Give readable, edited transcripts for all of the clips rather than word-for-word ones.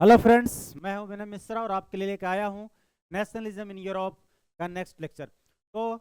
Hello friends, मैं हूं विनय मिश्रा और आपके लिए लेकर आया हूं नेशनलिज्म इन यूरोप का नेक्स्ट लेक्चर। तो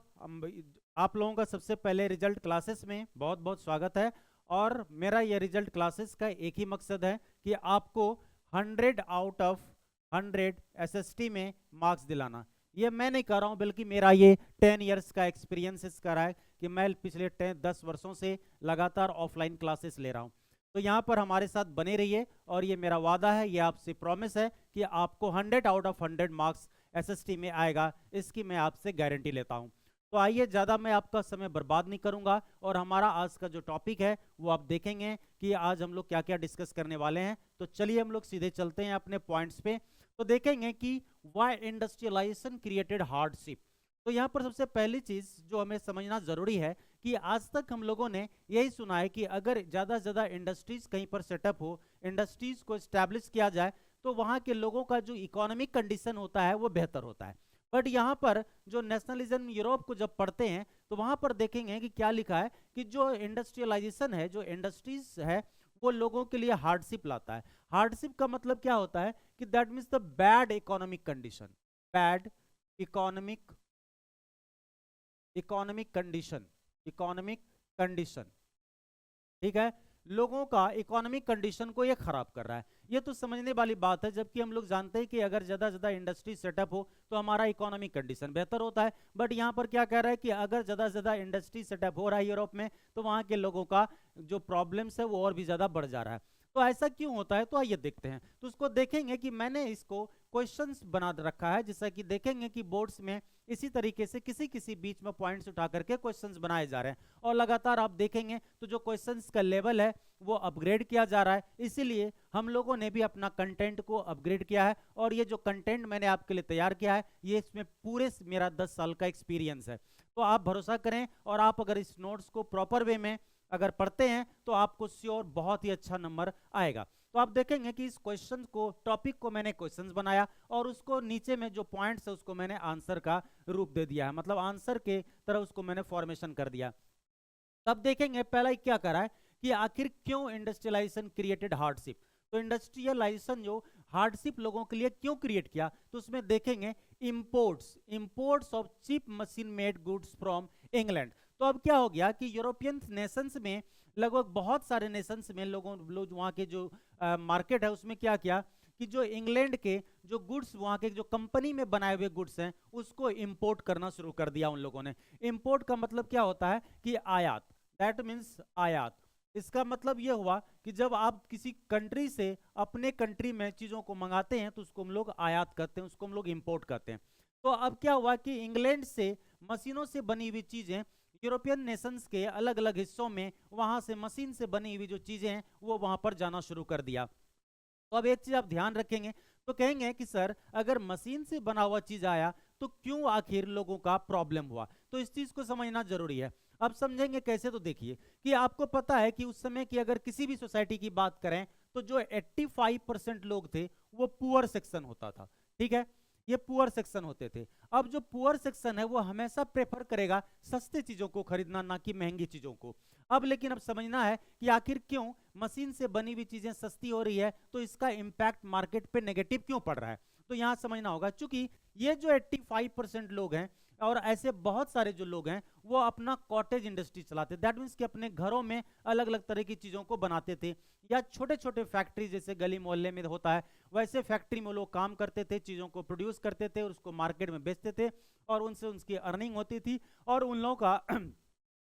आप लोगों का सबसे पहले रिजल्ट क्लासेस में बहुत बहुत स्वागत है। और मेरा ये रिजल्ट क्लासेस का एक ही मकसद है कि आपको 100 आउट ऑफ 100 एसएसटी में मार्क्स दिलाना। ये मैं नहीं कर रहा हूँ, बल्कि मेरा ये 10 इयर्स का एक्सपीरियंस इसका रहा है कि मैं पिछले 10 वर्षों से लगातार ऑफलाइन क्लासेस ले रहा हूँ। तो यहाँ पर हमारे साथ बने रहिए और ये मेरा वादा है, ये आपसे प्रॉमिस है कि आपको 100 आउट ऑफ 100 मार्क्स एसएसटी में आएगा, इसकी मैं आपसे गारंटी लेता हूँ। तो आइए, ज़्यादा मैं आपका समय बर्बाद नहीं करूँगा और हमारा आज का जो टॉपिक है वो आप देखेंगे कि आज हम लोग क्या क्या डिस्कस करने वाले हैं। तो चलिए हम लोग सीधे चलते हैं अपने पॉइंट्स पे। तो देखेंगे कि वाई इंडस्ट्रियलाइजेशन क्रिएटेड हार्डशिप। तो यहाँ पर सबसे पहली चीज़ जो हमें समझना ज़रूरी है कि आज तक हम लोगों ने यही सुना है कि अगर ज़्यादा से ज़्यादा इंडस्ट्रीज कहीं पर सेटअप हो, इंडस्ट्रीज को इस्टेब्लिश किया जाए, तो वहाँ के लोगों का जो इकोनॉमिक कंडीशन होता है वो बेहतर होता है। बट यहाँ पर जो नेशनलिज्म यूरोप को जब पढ़ते हैं तो वहाँ पर देखेंगे कि क्या लिखा है कि जो इंडस्ट्रियलाइजेशन है, जो इंडस्ट्रीज है, वो लोगों के लिए हार्डशिप लाता है। हार्डशिप का मतलब क्या होता है कि that means the bad economic condition, bad economic economic condition, economic condition, ठीक है। लोगों का इकोनॉमिक कंडीशन को ये खराब कर रहा है। ये तो समझने वाली बात है, जबकि हम लोग जानते हैं कि अगर ज्यादा ज्यादा इंडस्ट्री सेटअप हो तो हमारा इकोनॉमिक कंडीशन बेहतर होता है। बट यहाँ पर क्या कह रहा है कि अगर ज्यादा ज्यादा इंडस्ट्री सेटअप हो रहा है यूरोप में, तो वहाँ के लोगों का जो प्रॉब्लम्स है वो और भी ज्यादा बढ़ जा रहा है। तो ऐसा क्यों होता है, तो आइए देखते हैं। तो उसको देखेंगे कि मैंने इसको क्वेश्चंस बना रखा है, जैसा कि देखेंगे कि बोर्ड्स में इसी तरीके से किसी किसी बीच में पॉइंट्स उठा करके क्वेश्चंस बनाए जा रहे हैं। और लगातार आप देखेंगे तो जो क्वेश्चंस का लेवल है वो अपग्रेड किया जा रहा है। इसीलिए हम लोगों ने भी अपना कंटेंट को अपग्रेड किया है। और ये जो कंटेंट मैंने आपके लिए तैयार किया है, ये इसमें पूरे मेरा 10 साल का एक्सपीरियंस है। तो आप भरोसा करें और आप अगर इस नोट्स को प्रॉपर वे में अगर पढ़ते हैं तो आपको श्योर बहुत ही अच्छा नंबर आएगा। तो आप देखेंगे कि इस क्वेश्चन को, टॉपिक को मैंने क्वेश्चंस बनाया और उसको नीचे में जो पॉइंट्स है उसको मैंने आंसर का रूप दे दिया है, मतलब आंसर के तरह उसको मैंने फॉर्मेशन कर दिया। तब देखेंगे पहला ही क्या करा है कि आखिर क्यों इंडस्ट्रियलाइजेशन क्रिएटेड हार्डशिप। तो इंडस्ट्रियलाइजेशन जो हार्डशिप लोगों के लिए क्यों क्रिएट किया, तो उसमें देखेंगे imports imports of cheap machine made goods from England. तो अब क्या हो गया कि यूरोपियन नेशंस में, लगभग बहुत सारे नेशंस में लोग वहाँ के जो मार्केट है उसमें क्या किया कि जो इंग्लैंड के जो गुड्स, वहाँ के जो कंपनी में बनाए हुए गुड्स हैं, उसको इंपोर्ट करना शुरू कर दिया उन लोगों ने। इंपोर्ट का मतलब क्या होता है कि आयात, दैट मीन्स आयात। इसका मतलब यह हुआ कि जब आप किसी कंट्री से अपने कंट्री में चीज़ों को मंगाते हैं तो उसको हम लोग आयात करते हैं, उसको हम लोग इंपोर्ट करते हैं। तो अब क्या हुआ कि इंग्लैंड से मशीनों से बनी हुई चीज़ें यूरोपियन नेशंस के अलग अलग हिस्सों में, वहाँ से मशीन से बनी हुई जो चीज़ें हैं वो वहाँ पर जाना शुरू कर दिया। तो अब एक चीज़ आप ध्यान रखेंगे, तो कहेंगे कि सर अगर मशीन से बना हुआ चीज़ आया तो क्यों आखिर लोगों का प्रॉब्लम हुआ। तो इस चीज़ को समझना जरूरी है। अब समझेंगे कैसे, तो देखिए कि आपको पता है कि उस समय की अगर किसी भी सोसाइटी की बात करें तो जो 85% लोग थे वो पुअर सेक्शन होता था, ठीक है। ये पुअर सेक्शन होते थे। अब जो पुअर सेक्शन है वो हमेशा प्रेफर करेगा सस्ते चीजों को खरीदना, ना कि महंगी चीजों को। अब लेकिन अब समझना है कि आखिर क्यों मशीन से बनी हुई चीजें सस्ती हो रही है, तो इसका इंपैक्ट मार्केट पे नेगेटिव क्यों पड़ रहा है। तो यहां समझना होगा, क्योंकि ये जो 85% लोग हैं और ऐसे बहुत सारे जो लोग हैं वो अपना कॉटेज इंडस्ट्री चलाते, दैट मीन्स कि अपने घरों में अलग अलग तरह की चीजों को बनाते थे, या छोटे छोटे फैक्ट्री जैसे गली मोहल्ले में होता है वैसे फैक्ट्री में लोग काम करते थे, चीजों को प्रोड्यूस करते थे और उसको मार्केट में बेचते थे और उनसे उनकी अर्निंग होती थी और उन लोगों का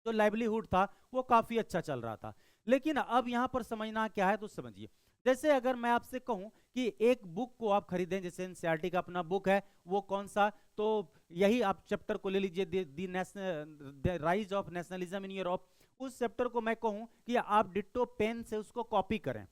जो लाइवलीहुड था वो काफी अच्छा चल रहा था। लेकिन अब यहां पर समझना क्या है, तो समझिए। जैसे अगर मैं आपसे कहूं कि एक बुक को आप खरीदें, जैसे एनसीईआरटी का अपना बुक है, वो कौन सा, तो यही आप चैप्टर को ले लीजिए, the rise of nationalism in Europe. उस चैप्टर को मैं कहूं कि आप डिट्टो पेन से उसको कॉपी करें,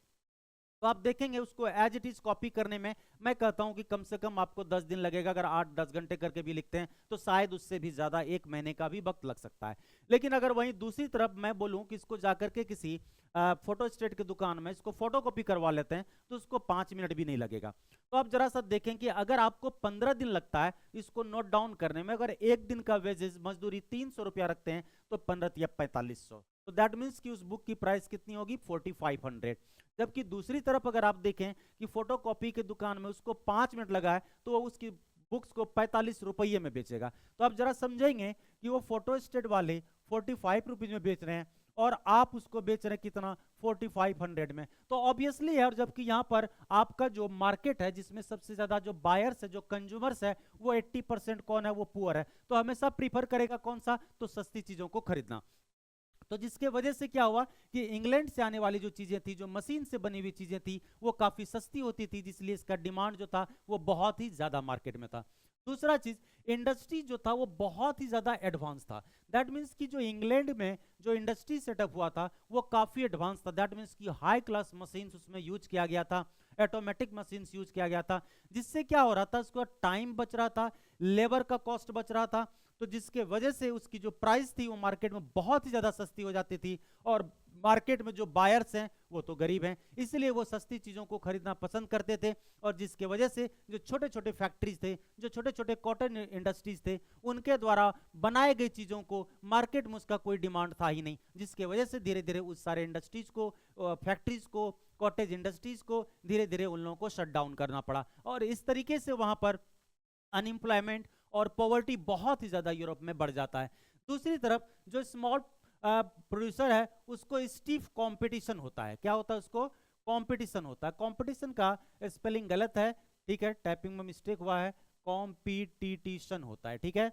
तो आप देखेंगे उसको एज इट इज कॉपी करने में मैं कहता हूं कि कम से कम आपको 10 दिन लगेगा। अगर 8-10 घंटे करके भी लिखते हैं तो शायद उससे भी ज्यादा 1 महीने का भी वक्त लग सकता है। लेकिन अगर वहीं दूसरी तरफ मैं बोलूं कि इसको जाकर के किसी फोटो स्टेट की दुकान में इसको फोटो कॉपी करवा लेते हैं तो उसको 5 मिनट भी नहीं लगेगा। तो आप जरा सा देखें कि अगर आपको 15 दिन लगता है इसको नोट डाउन करने में, अगर एक दिन का वेजेस मजदूरी 300 रुपया रखते हैं तो 15 या 4500, तो दैट मीन्स कि उस बुक की प्राइस कितनी होगी 4500। जबकि दूसरी तरफ अगर आप देखें कि फोटोकॉपी की दुकान में उसको 5 मिनट लगा है तो वो उसकी बुक्स को 45 रुपये में बेचेगा। तो आप जरा समझेंगे कि वो फोटो स्टेट वाले 45 रुपीज में बेच रहे हैं और आप उसको बेच रहे हैं कितना 4500 में। तो ऑब्वियसली है, और जबकि यहाँ पर आपका जो मार्केट है जिसमें सबसे ज्यादा जो बायर्स है, जो कंज्यूमर्स है, वो 80% कौन है, वो पुअर है। तो हमेशा प्रीफर करेगा कौन सा, तो सस्ती चीजों को खरीदना। तो जिसके वजह से क्या हुआ कि इंग्लैंड से आने वाली जो चीजें थी, जो मशीन से बनी हुई चीजें थी, वो काफी सस्ती होती थी, जिसलिए इसका डिमांड जो था वो बहुत ही ज्यादा मार्केट में था। दूसरा चीज, इंडस्ट्री जो था वो बहुत ही ज्यादा एडवांस था। दैट मीन्स कि जो इंग्लैंड में जो इंडस्ट्री सेटअप हुआ था वो काफी एडवांस था। दैट मीन्स कि हाई क्लास मशीन्स उसमें यूज किया गया था, ऑटोमेटिक मशीन्स यूज किया गया था, जिससे क्या हो रहा था, उसका टाइम बच रहा था, लेबर का कॉस्ट बच रहा था। तो जिसके वजह से उसकी जो प्राइस थी वो मार्केट में बहुत ही ज्यादा सस्ती हो जाती थी, और मार्केट में जो बायर्स हैं वो तो गरीब हैं, इसलिए वो सस्ती चीजों को खरीदना पसंद करते थे। और जिसके वजह से जो छोटे छोटे फैक्ट्रीज थे, जो छोटे छोटे कॉटन इंडस्ट्रीज थे, उनके द्वारा बनाए गई चीजों को मार्केट में उसका कोई डिमांड था ही नहीं, जिसके वजह से धीरे धीरे उस सारे इंडस्ट्रीज को, फैक्ट्रीज को, कॉटेज इंडस्ट्रीज को धीरे धीरे उन लोगों को शट डाउन करना पड़ा। और इस तरीके से वहां पर अनएम्प्लॉयमेंट और पॉवर्टी बहुत ही ज्यादा यूरोप में बढ़ जाता है। दूसरी तरफ जो स्मॉल प्रोड्यूसर है उसको स्टीफ कंपटीशन होता है। क्या होता है, उसको कंपटीशन होता है। कंपटीशन का स्पेलिंग गलत है, ठीक है, टाइपिंग में मिस्टेक हुआ है, कॉम्पिटिशन होता है, ठीक है।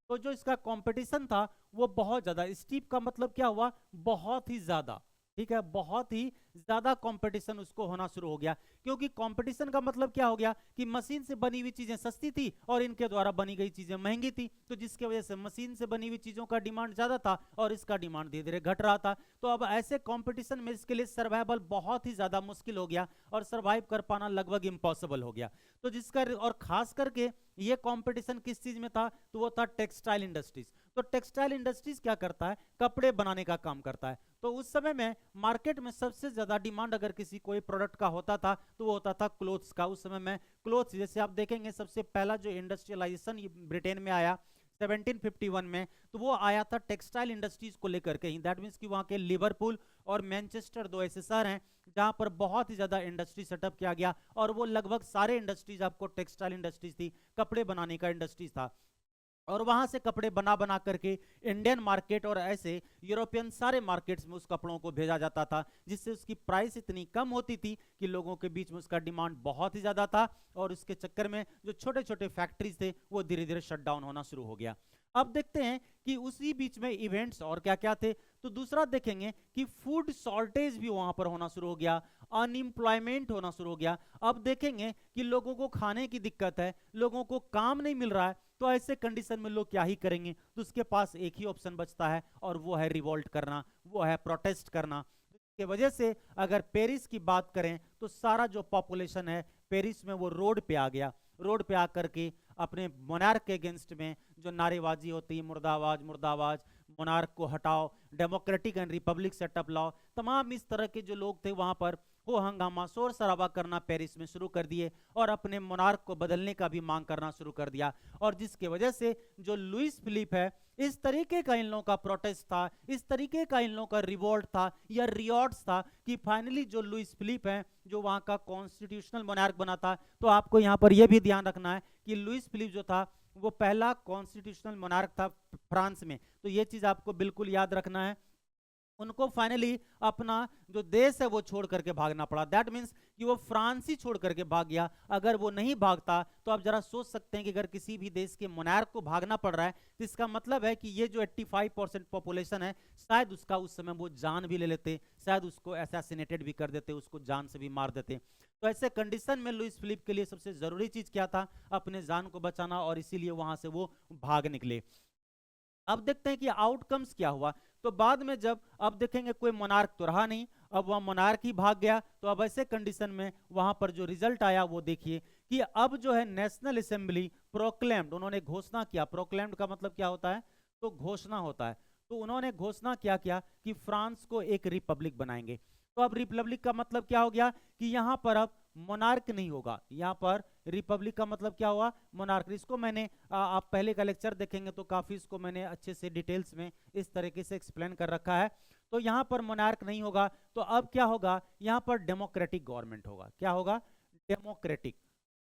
तो जो इसका कंपटीशन था वो बहुत ज्यादा, स्टीफ का मतलब क्या हुआ, बहुत ही ज्यादा, ठीक है, बहुत ही ज्यादा कंपटीशन उसको होना शुरू हो गया। क्योंकि कंपटीशन का मतलब क्या हो गया कि मशीन से बनी हुई चीजें सस्ती थी और इनके द्वारा बनी गई चीजें महंगी थी, तो जिसकी वजह से मशीन से बनी हुई चीजों का डिमांड ज्यादा था और इसका डिमांड धीरे धीरे घट रहा था। तो अब ऐसे कंपटीशन में इसके लिए सर्वाइवल बहुत ही ज्यादा मुश्किल हो गया और सर्वाइव कर पाना लगभग इम्पॉसिबल हो गया। तो जिसका, और खास करके ये कंपटीशन किस चीज में था, तो वो था टेक्सटाइल इंडस्ट्रीज। तो टेक्सटाइल इंडस्ट्रीज क्या करता है, कपड़े बनाने का काम करता है। तो उस समय में मार्केट में सबसे ज्यादा डिमांड अगर किसी कोई प्रोडक्ट का होता था तो वो होता था क्लोथ्स का। उस समय में क्लोथ्स, जैसे आप देखेंगे सबसे पहला जो इंडस्ट्रियलाइजेशन ब्रिटेन में आया 1751 में, तो वो आया था टेक्सटाइल इंडस्ट्रीज को लेकर के ही। दैट मीन्स कि वहाँ के लिवरपूल और मैनचेस्टर दो ऐसे शहर हैं जहाँ पर बहुत ही ज्यादा इंडस्ट्री सेटअप किया गया, और वो लगभग सारे इंडस्ट्रीज आपको टेक्सटाइल इंडस्ट्रीज थी, कपड़े बनाने का इंडस्ट्रीज था। और वहां से कपड़े बना बना करके इंडियन मार्केट और ऐसे यूरोपियन सारे मार्केट्स में उस कपड़ों को भेजा जाता था, जिससे उसकी प्राइस इतनी कम होती थी कि लोगों के बीच में उसका डिमांड बहुत ही ज्यादा था, और उसके चक्कर में जो छोटे छोटे फैक्ट्रीज थे वो धीरे धीरे शट डाउन होना शुरू हो गया। अब देखते हैं कि उसी बीच में इवेंट्स और क्या क्या थे। तो दूसरा देखेंगे कि फूड शॉर्टेज भी वहां पर होना शुरू हो गया, अनएम्प्लॉयमेंट होना शुरू हो गया। अब देखेंगे कि लोगों को खाने की दिक्कत है, लोगों को काम नहीं मिल रहा है, तो ऐसे कंडीशन में लोग क्या ही करेंगे, तो उसके पास एक ही ऑप्शन बचता है और वो है रिवोल्ट करना, वो है प्रोटेस्ट करना। इसके वजह से अगर पेरिस की बात करें तो सारा जो पॉपुलेशन है पेरिस में वो रोड पे आ गया। रोड पे आकर के अपने मोनार्क के अगेंस्ट में जो नारेबाजी होती है, मुर्दाबाद मुर्दाबाद, मोनार्क को हटाओ, डेमोक्रेटिक एंड रिपब्लिक सेटअप लाओ, तमाम इस तरह के जो लोग थे वहां पर वो हंगामा शोर शराबा करना पेरिस में शुरू कर दिए और अपने मोनार्क को बदलने का भी मांग करना शुरू कर दिया। और जिसके वजह से जो लुइस फिलिप है, इस तरीके का इन लोगों का प्रोटेस्ट था, इस तरीके का इन लोगों का रिवोल्ट था या रियॉट्स था कि फाइनली जो लुइस फिलिप है, जो वहां का कॉन्स्टिट्यूशनल मोनार्क बना था। तो आपको यहाँ पर यह भी ध्यान रखना है कि लुइस फिलिप जो था वो पहला कॉन्स्टिट्यूशनल मोनार्क था फ्रांस में, तो ये चीज आपको बिल्कुल याद रखना है। उनको फाइनली अपना जो देश है वो छोड़ करके भागना पड़ा। दैट मीन्स कि वो फ्रांस ही छोड़ करके भाग गया। अगर वो नहीं भागता तो आप जरा सोच सकते हैं कि अगर किसी भी देश के मोनार्क को भागना पड़ रहा है तो इसका मतलब है कि ये जो 85% पॉपुलेशन है शायद उसका उस समय वो जान भी ले लेते, शायद उसको असैसिनेटेड भी कर देते, उसको जान से भी मार देते। तो ऐसे कंडीशन में लुइस फिलिप के लिए सबसे जरूरी चीज क्या था, अपने जान को बचाना, और इसीलिए वहां से वो भाग निकले। अब देखते हैं कि आउटकम्स क्या हुआ। तो बाद में जब अब देखेंगे कोई मोनार्क तो रहा नहीं, अब वह मोनार्क ही भाग गया, तो अब ऐसे कंडीशन में वहां पर जो रिजल्ट आया वो देखिए कि अब जो है नेशनल असेंबली प्रोक्लेम्ड, उन्होंने घोषणा किया। प्रोक्लेम्ड का मतलब क्या होता है, तो घोषणा होता है। तो उन्होंने घोषणा क्या किया कि फ्रांस को एक रिपब्लिक बनाएंगे। तो अब रिपब्लिक का मतलब क्या हो गया कि यहां पर अब मोनार्क नहीं होगा, यहां पर रिपब्लिक का मतलब क्या हुआ, मोनार्क। इसको मैंने आप पहले का लेक्चर देखेंगे तो काफी इसको मैंने अच्छे से डिटेल्स में इस तरीके से एक्सप्लेन कर रखा है। तो यहाँ पर मोनार्क नहीं होगा, तो अब क्या होगा, यहाँ पर डेमोक्रेटिक गवर्नमेंट होगा। क्या होगा, डेमोक्रेटिक,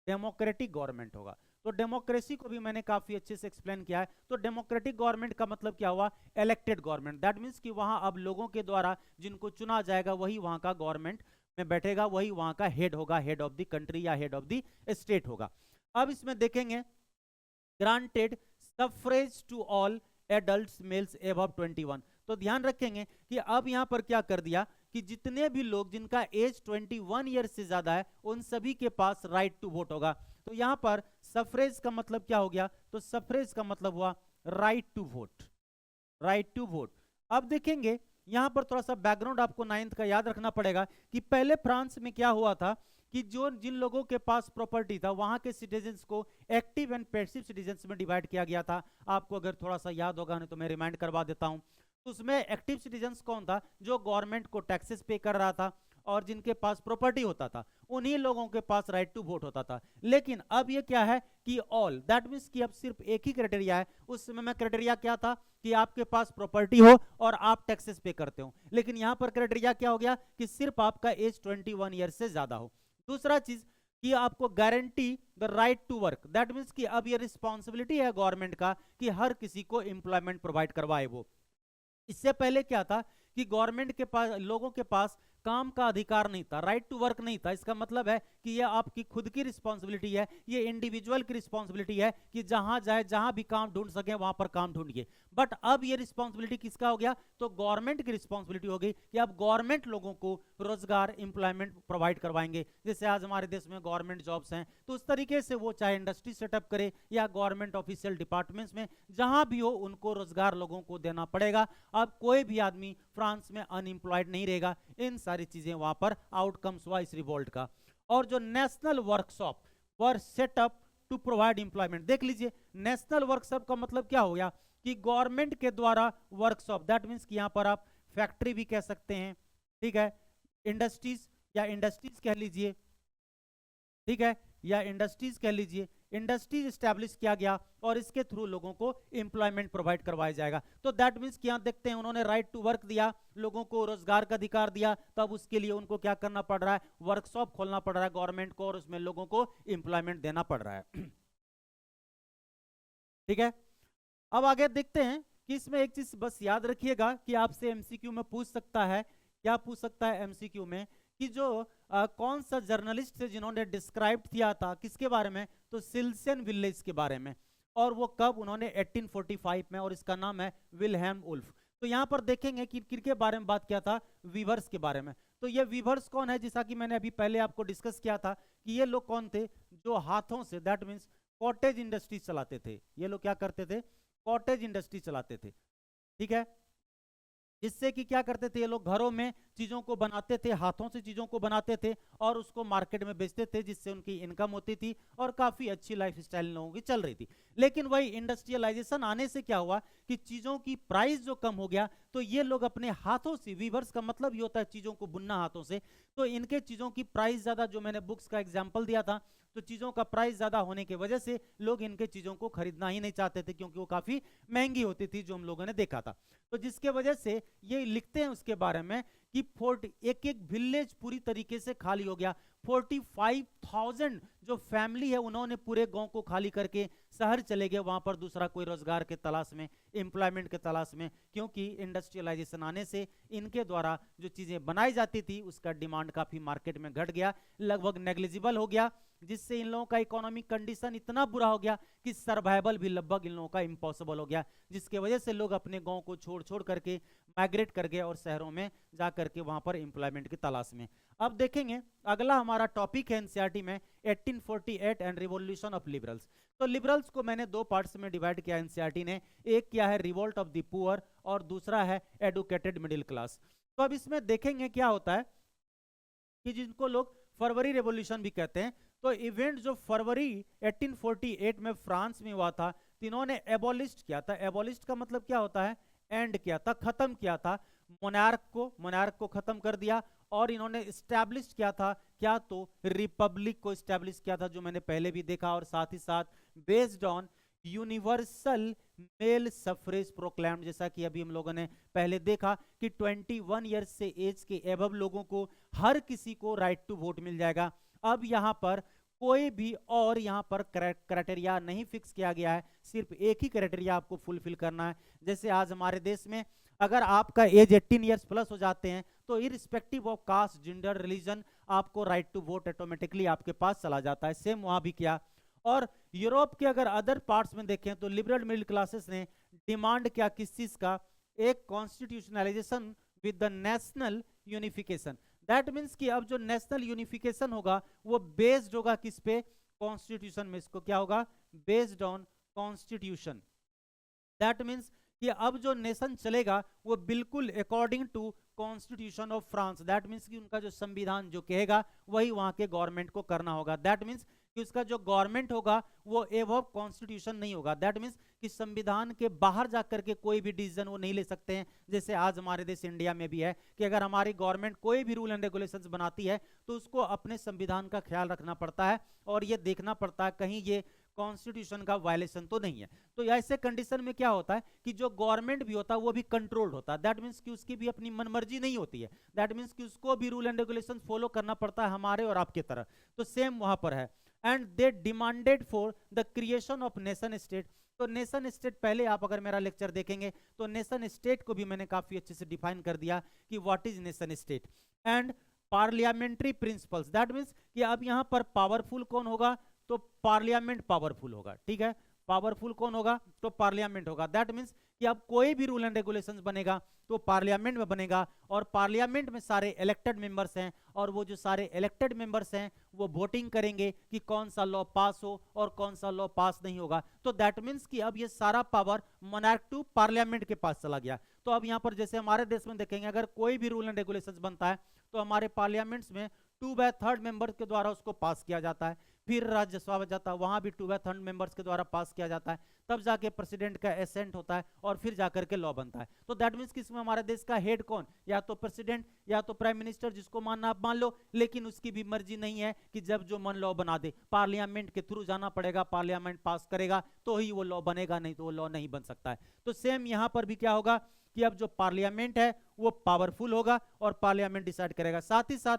डेमोक्रेटिक गवर्नमेंट होगा। तो डेमोक्रेसी को भी मैंने काफी अच्छे से एक्सप्लेन किया है। तो डेमोक्रेटिक गवर्नमेंट का मतलब क्या हुआ, इलेक्टेड गवर्नमेंट। दैट मींस कि वहां अब लोगों के द्वारा जिनको चुना जाएगा वही वहां का गवर्नमेंट में बैठेगा, वही वहां का हेड होगा, हेड ऑफ द कंट्री या हेड ऑफ द स्टेट होगा। अब इसमें देखेंगे, granted suffrage to all adults males above 21। तो ध्यान रखेंगे कि अब यहां पर क्या कर दिया कि जितने भी लोग जिनका एज 21 ईयर से ज्यादा है उन सभी के पास राइट टू वोट होगा। तो यहां पर सफरेज का मतलब क्या हो गया, तो सफरेज का मतलब हुआ right to vote, right to vote. अब देखेंगे यहां पर थोड़ा सा बैकग्राउंड आपको 9th का याद रखना पड़ेगा कि पहले फ्रांस में क्या हुआ था कि जो जिन लोगों के पास प्रॉपर्टी था वहां के सिटीजन्स को एक्टिव एंड पैसिव सिटीजन्स में डिवाइड किया गया था। आपको अगर थोड़ा सा याद होगा नहीं तो मैं रिमाइंड करवा देता हूं। तो उसमें एक्टिव सिटीजन्स कौन था, जो गवर्नमेंट को टैक्सेस पे कर रहा था और जिनके पास प्रॉपर्टी होता था, उन्हीं लोगों के पास राइट टू वोट होता था। लेकिन अब ये क्या है कि ऑल, दैट मींस कि अब सिर्फ एक ही क्राइटेरिया है। उस समय में क्राइटेरिया क्या था कि आपके पास प्रॉपर्टी हो और आप टैक्सेस पे करते हो। लेकिन यहां पर क्राइटेरिया क्या हो गया कि सिर्फ आपका एज 21 ईयर से ज्यादा हो। दूसरा चीज कि आपको guarantee the right to work. That means कि अब ये रिस्पॉन्सिबिलिटी है गवर्नमेंट का कि हर किसी को एम्प्लॉयमेंट प्रोवाइड करवाए वो। इससे पहले क्या था कि गवर्नमेंट के पास, लोगों के पास काम का अधिकार नहीं था, राइट टू वर्क नहीं था। इसका मतलब है कि ये आपकी खुद की रिस्पॉन्सिबिलिटी है, ये इंडिविजुअल की रिस्पॉन्सिबिलिटी है कि जहां जाए, जहां भी काम ढूंढ सके वहां पर काम ढूंढिए। बट अब ये रिस्पॉन्सिबिलिटी किसका हो गया, तो गवर्नमेंट की रिस्पॉन्सिबिलिटी हो गई कि अब गवर्नमेंट लोगों को रोजगार, एम्प्लॉयमेंट प्रोवाइड करवाएंगे। जैसे आज हमारे देश में गवर्नमेंट जॉब्स हैं, तो उस तरीके से वो चाहे इंडस्ट्री सेटअप करे या गवर्नमेंट ऑफिशियल डिपार्टमेंट्स में जहां भी हो, उनको रोजगार लोगों को देना पड़ेगा। अब कोई भी आदमी फ्रांस में अनएम्प्लॉयड नहीं रहेगा। इन सारी चीजें वहां पर आउटकम्स हुआ इस रिवोल्ट का। और जो national workshop were set up to provide employment, देख लीजिए नेशनल वर्कशॉप का मतलब क्या हो गया कि गवर्नमेंट के द्वारा वर्कशॉप, दैट मींस कि यहां पर आप फैक्ट्री भी कह सकते हैं, ठीक है, इंडस्ट्रीज या इंडस्ट्रीज कह लीजिए, ठीक है, या इंडस्ट्रीज कह लीजिए, इंडस्ट्रीज स्टैब्लिश किया गया और इसके थ्रू लोगों को एम्प्लॉयमेंट प्रोवाइड करवाया जाएगा। तो दैट मींस कि यहां देखते हैं उन्होंने राइट टू वर्क दिया, लोगों को रोजगार का अधिकार दिया, तब उसके लिए उनको क्या करना पड़ रहा है, वर्कशॉप खोलना पड़ रहा है गवर्नमेंट को और उसमें लोगों को एम्प्लॉयमेंट देना पड़ रहा है। ठीक है, अब आगे देखते हैं कि इसमें एक चीज बस याद रखिएगा कि आपसे एमसीक्यू में पूछ सकता है, क्या पूछ सकता है एमसीक्यू में, कि जो कौन सा जर्नलिस्ट थे जिन्होंने डिस्क्राइब किया था किसके बारे में, तो सिल्सियन विलेज के बारे में। और वो कब, उन्होंने 1845 में, और इसका नाम है विल्हेम उल्फ। तो यहां पर देखेंगे कि किसके बारे में बात किया था, वीवर्स के बारे में। तो ये वीवर्स कौन है, जैसा कि मैंने अभी पहले आपको डिस्कस किया था कि ये लोग कौन थे, जो हाथों से, दैट मीन्स कॉटेज इंडस्ट्री चलाते थे। ये लोग क्या करते थे, कॉटेज इंडस्ट्री चलाते थे, ठीक है, जिससे कि क्या करते थे ये लोग घरों में चीजों को बनाते थे, हाथों से चीजों को बनाते थे और उसको मार्केट में बेचते थे, जिससे उनकी इनकम होती थी और काफी अच्छी लाइफस्टाइल लोगों की चल रही थी। लेकिन वही इंडस्ट्रियलाइजेशन आने से क्या हुआ कि चीजों की प्राइस जो कम हो गया, तो ये लोग अपने हाथों से, वीवर्स का मतलब ये होता है चीजों को बुनना हाथों से, तो इनके चीजों की प्राइस ज्यादा, जो मैंने बुक्स का एग्जाम्पल दिया था, तो चीजों का प्राइस ज्यादा होने की वजह से लोग इनके चीजों को खरीदना ही नहीं चाहते थे, क्योंकि वो काफी महंगी होती थी, जो हम लोगों ने देखा था। तो जिसके वजह से ये लिखते हैं उसके बारे में कि एक एक विलेज पूरी तरीके से खाली हो गया। 45,000 जो फैमिली है उन्होंने पूरे गांव को खाली करके शहर चले गए, वहां पर दूसरा कोई रोजगार के तलाश में, एम्प्लॉयमेंट के तलाश में, क्योंकि इंडस्ट्रियलाइजेशन आने से इनके द्वारा जो चीजें बनाई जाती थी उसका डिमांड काफी मार्केट में घट गया, लगभग नेग्लिजिबल हो गया, जिससे इन लोगों का इकोनॉमिक कंडीशन इतना बुरा हो गया कि सर्वाइवल भी लगभग इन लोगों का इम्पॉसिबल हो गया, जिसके वजह से लोग अपने गांव को छोड़ छोड़ करके माइग्रेट कर गए और शहरों में जा करके वहां पर एम्प्लॉयमेंट की तलाश में। अब देखेंगे अगला हमारा टॉपिक है एनसीईआरटी में 1848 एंड रिवॉल्यूशन ऑफ लिबरल्स। तो लिबरल्स को मैंने दो पार्ट्स में डिवाइड किया एनसीईआरटी ने, एक क्या है रिवोल्ट ऑफ द पुअर और दूसरा है एडुकेटेड मिडिल क्लास। तो अब इसमें देखेंगे क्या होता है कि जिनको लोग फरवरी रेवोल्यूशन भी कहते हैं, तो इवेंट जो फरवरी 1848 में फ्रांस में हुआ था, तो इन्होंने एबोलिस्ट किया था। एबोलिस्ट का मतलब क्या होता है, एंड किया था, खत्म किया था मोनार्क को खत्म कर दिया, और इन्होंने इस्टेब्लिश किया था क्या, तो रिपब्लिक को इस्टेब्लिश किया था, जो मैंने पहले भी देखा, और साथ ही साथ based on universal male suffrage proclaimed, जैसा कि अभी हम लोगों ने पहले देखा कि 21 ईयर्स से एज के एबव लोगों को, हर किसी को राइट टू वोट मिल जाएगा। अब यहाँ पर कोई भी और यहाँ पर क्राइटेरिया नहीं फिक्स किया गया है, सिर्फ एक ही क्राइटेरिया आपको फुलफिल करना है। जैसे आज हमारे देश में अगर आपका एज 18 ईयर्स प्लस हो जाते हैं तो irrespective of caste, gender, religion, आपको राइट टू वोट ऑटोमेटिकली आपके पास चला जाता है। सेम वहां भी किया। और यूरोप के अगर अदर पार्ट्स में देखें तो लिबरल मिडिल क्लासेस ने डिमांड किया किस चीज का, एक constitutionalization with the national unification. That means कि अब जो नेशनल यूनिफिकेशन होगा वो बेस्ड होगा किस पे, कॉन्स्टिट्यूशन में। इसको क्या होगा, based on constitution. That means कि अब जो नेशन चलेगा वो बिल्कुल according to constitution of France. दैट मीन्स कि उनका जो संविधान जो कहेगा वही वहां के गवर्नमेंट को करना होगा। दैट मीन्स कि उसका जो गवर्नमेंट होगा वो एबव कॉन्स्टिट्यूशन नहीं होगा। दैट मीन्स कि संविधान के बाहर जाकर के कोई भी डिसीजन वो नहीं ले सकते हैं। जैसे आज हमारे देश इंडिया में भी है कि अगर हमारी गवर्नमेंट कोई भी रूल एंड रेगुलेशंस बनाती है तो उसको अपने संविधान का ख्याल रखना पड़ता है और ये देखना पड़ता है कहीं ये कॉन्स्टिट्यूशन का वायलेशन तो नहीं है। तो ऐसे कंडीशन में क्या होता है कि जो गवर्नमेंट भी होता है वो भी कंट्रोल्ड होता है। दैट मीन्स कि उसकी भी अपनी मनमर्जी नहीं होती है। दैट मीन्स कि उसको भी रूल एंड रेगुलेशन फॉलो करना पड़ता है हमारे और आपके तरह। तो सेम वहां पर है। And they demanded for the creation of nation state. तो नेशन स्टेट, पहले आप अगर मेरा लेक्चर देखेंगे तो नेशन स्टेट को भी मैंने काफी अच्छे से डिफाइन कर दिया कि what is nation state. And parliamentary principles, that means कि अब यहां पर पावरफुल कौन होगा, तो पार्लियामेंट पावरफुल होगा। ठीक है, पावरफुल कौन होगा, तो पार्लियामेंट होगा। दैट मीन्स कि अब कोई भी रूल एंड रेगुलेशंस बनेगा तो पार्लियामेंट में बनेगा और पार्लियामेंट में सारे इलेक्टेड मेंबर्स हैं और वो जो सारे इलेक्टेड मेंबर्स हैं वो वोटिंग करेंगे कि कौन सा लॉ पास हो और कौन सा लॉ पास नहीं होगा। तो दैट मीन्स कि अब ये सारा पावर मोनार्क टू पार्लियामेंट के पास चला गया। तो अब यहां पर जैसे हमारे देश में देखेंगे अगर कोई भी रूल एंड रेगुलेशंस बनता है तो हमारे पार्लियामेंट्स में 2/3 मेंबर्स के द्वारा उसको पास किया जाता है। फिर राज्यसभा जाता है, वहां भी 2/3 मेंबर्स के द्वारा पास किया जाता है, तब जाके प्रेसिडेंट का एसेंट होता है और फिर जाकर के लॉ बनता है। तो दैट मीन्स कि इसमें हमारे देश का हेड कौन, या तो प्रेसिडेंट या तो प्राइम मिनिस्टर, जिसको मानना आप मान लो, लेकिन उसकी भी मर्जी नहीं है कि जब जो मन लॉ बना दे। पार्लियामेंट के थ्रू जाना पड़ेगा, पार्लियामेंट पास करेगा तो ही वो लॉ बनेगा, नहीं तो वो लॉ नहीं बन सकता है। तो सेम यहां पर भी क्या होगा कि अब जो पार्लियामेंट है वो पावरफुल होगा और पार्लियामेंट डिसाइड करेगा। साथ ही साथ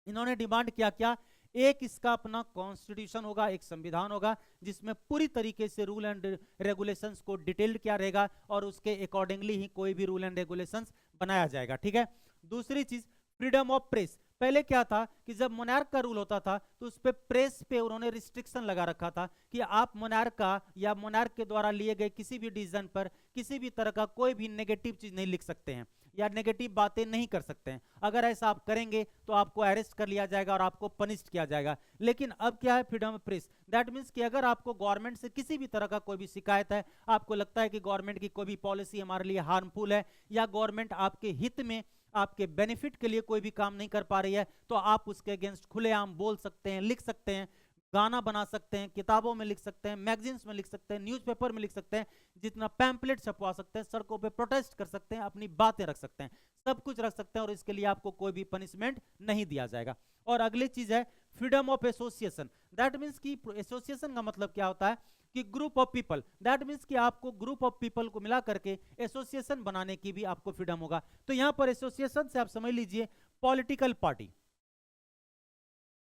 इन्होंने डिमांड किया क्या, एक इसका अपना कॉन्स्टिट्यूशन होगा, एक संविधान होगा जिसमें पूरी तरीके से रूल एंड रेगुलेशंस को डिटेल्ड किया रहेगा और उसके अकॉर्डिंगली ही कोई भी रूल एंड रेगुलेशंस बनाया जाएगा। ठीक है। दूसरी चीज, फ्रीडम ऑफ प्रेस। पहले क्या था कि जब मोनार्क का रूल होता था तो उस पे प्रेस पे उन्होंने रिस्ट्रिक्शन लगा रखा था कि आप मोनार्क का या मोनार्क के द्वारा लिए गए किसी भी डिसीजन पर किसी भी तरह का कोई भी नेगेटिव चीज नहीं लिख सकते हैं या नेगेटिव बातें नहीं कर सकते हैं। अगर ऐसा आप करेंगे तो आपको अरेस्ट कर लिया जाएगा और आपको पनिश किया जाएगा। लेकिन अब क्या है, freedom of press. That means कि अगर आपको गवर्नमेंट से किसी भी तरह का कोई भी शिकायत है, आपको लगता है कि गवर्नमेंट की कोई भी पॉलिसी हमारे लिए हार्मफुल है या गवर्नमेंट आपके हित में, आपके बेनिफिट के लिए कोई भी काम नहीं कर पा रही है, तो आप उसके अगेंस्ट खुलेआम बोल सकते हैं, लिख सकते हैं, गाना बना सकते हैं, किताबों में लिख सकते हैं, मैगजीन्स में लिख सकते हैं, न्यूज़पेपर में लिख सकते हैं, जितना पैम्पलेट छपवा सकते हैं, सड़कों पे प्रोटेस्ट कर सकते हैं, अपनी बातें रख सकते हैं, सब कुछ रख सकते हैं और इसके लिए आपको कोई भी पनिशमेंट नहीं दिया जाएगा। और अगली चीज है freedom of association. That means कि एसोसिएशन का मतलब क्या होता है कि group of people. That means कि आपको ग्रुप ऑफ पीपल को मिला करके एसोसिएशन बनाने की भी आपको फ्रीडम होगा। तो यहां पर एसोसिएशन से आप समझ लीजिए पॉलिटिकल पार्टी।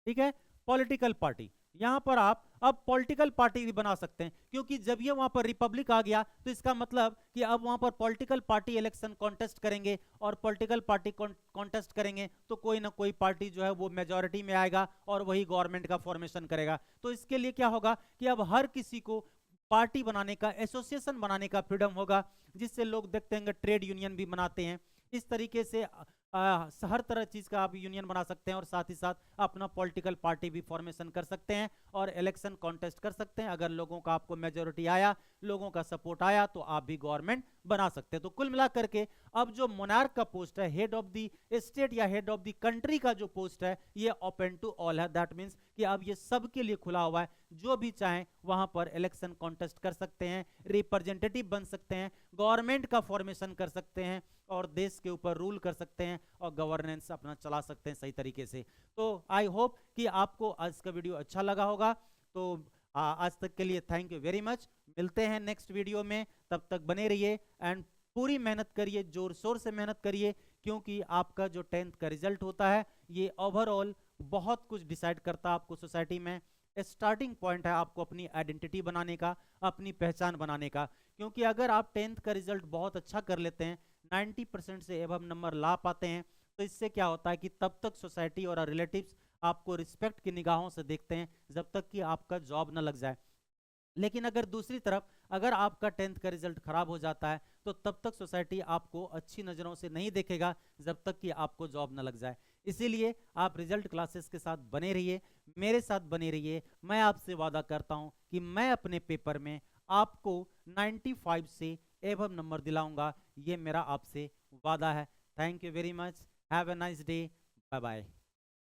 ठीक है, पॉलिटिकल पार्टी। यहां पर आप अब पॉलिटिकल पार्टी भी बना सकते हैं, क्योंकि जब ये वहां पर रिपब्लिक आ गया तो इसका मतलब कि अब वहां पर पॉलिटिकल पार्टी इलेक्शन कॉन्टेस्ट करेंगे और पॉलिटिकल पार्टी कॉन्टेस्ट करेंगे तो कोई ना कोई पार्टी जो है वो मेजॉरिटी में आएगा और वही गवर्नमेंट का फॉर्मेशन करेगा। तो इसके लिए क्या होगा कि अब हर किसी को पार्टी बनाने का, एसोसिएशन बनाने का फ्रीडम होगा, जिससे लोग देखते हैं ट्रेड यूनियन भी बनाते हैं। इस तरीके से हर तरह चीज का आप यूनियन बना सकते हैं और साथ ही साथ अपना पॉलिटिकल पार्टी भी फॉर्मेशन कर सकते हैं और इलेक्शन कॉन्टेस्ट कर सकते हैं। अगर लोगों का आपको मेजोरिटी आया, लोगों का सपोर्ट आया, तो आप भी गवर्नमेंट बना सकते हैं। तो कुल मिलाकर के अब जो मोनार्क का पोस्ट है, हेड ऑफ द स्टेट या हेड ऑफ द कंट्री का जो पोस्ट है, ये ओपन टू ऑल है। दैट मीन्स कि अब ये सबके लिए खुला हुआ है, जो भी चाहें वहां पर इलेक्शन कॉन्टेस्ट कर सकते हैं, रिप्रेजेंटेटिव बन सकते हैं, गवर्नमेंट का फॉर्मेशन कर सकते हैं और देश के ऊपर रूल कर सकते हैं और गवर्नेंस अपना चला सकते हैं सही तरीके से। तो आई होप कि आपको आज का वीडियो अच्छा लगा होगा। तो आज तक के लिए थैंक यू वेरी मच। मिलते हैं नेक्स्ट वीडियो में, तब तक बने रहिए एंड पूरी मेहनत करिए, जोर शोर से मेहनत करिए, क्योंकि आपका जो 10th का रिजल्ट होता है ये ओवरऑल बहुत कुछ डिसाइड करता है आपको सोसाइटी में। स्टार्टिंग पॉइंट है आपको अपनी आइडेंटिटी बनाने का, अपनी पहचान बनाने का, क्योंकि अगर आप 10th का रिजल्ट बहुत अच्छा कर लेते हैं, 90% से एबव नंबर ला पाते हैं, तो इससे क्या होता है कि तब तक सोसाइटी और रिलेटिव्स आपको रिस्पेक्ट की निगाहों से देखते हैं जब तक कि आपका जॉब ना लग जाए। लेकिन अगर दूसरी तरफ अगर आपका 10th का रिजल्ट खराब हो जाता है, तो तब तक सोसाइटी आपको अच्छी नज़रों से नहीं देखेगा जब तक कि आपको जॉब ना लग जाए। इसीलिए आप रिजल्ट क्लासेस के साथ बने रहिए, मेरे साथ बने रहिए। मैं आपसे वादा करता हूं कि मैं अपने पेपर में आपको 95 से एबव नंबर दिलाऊंगा, ये मेरा आपसे वादा है। Thank you very much, have a nice day, bye bye.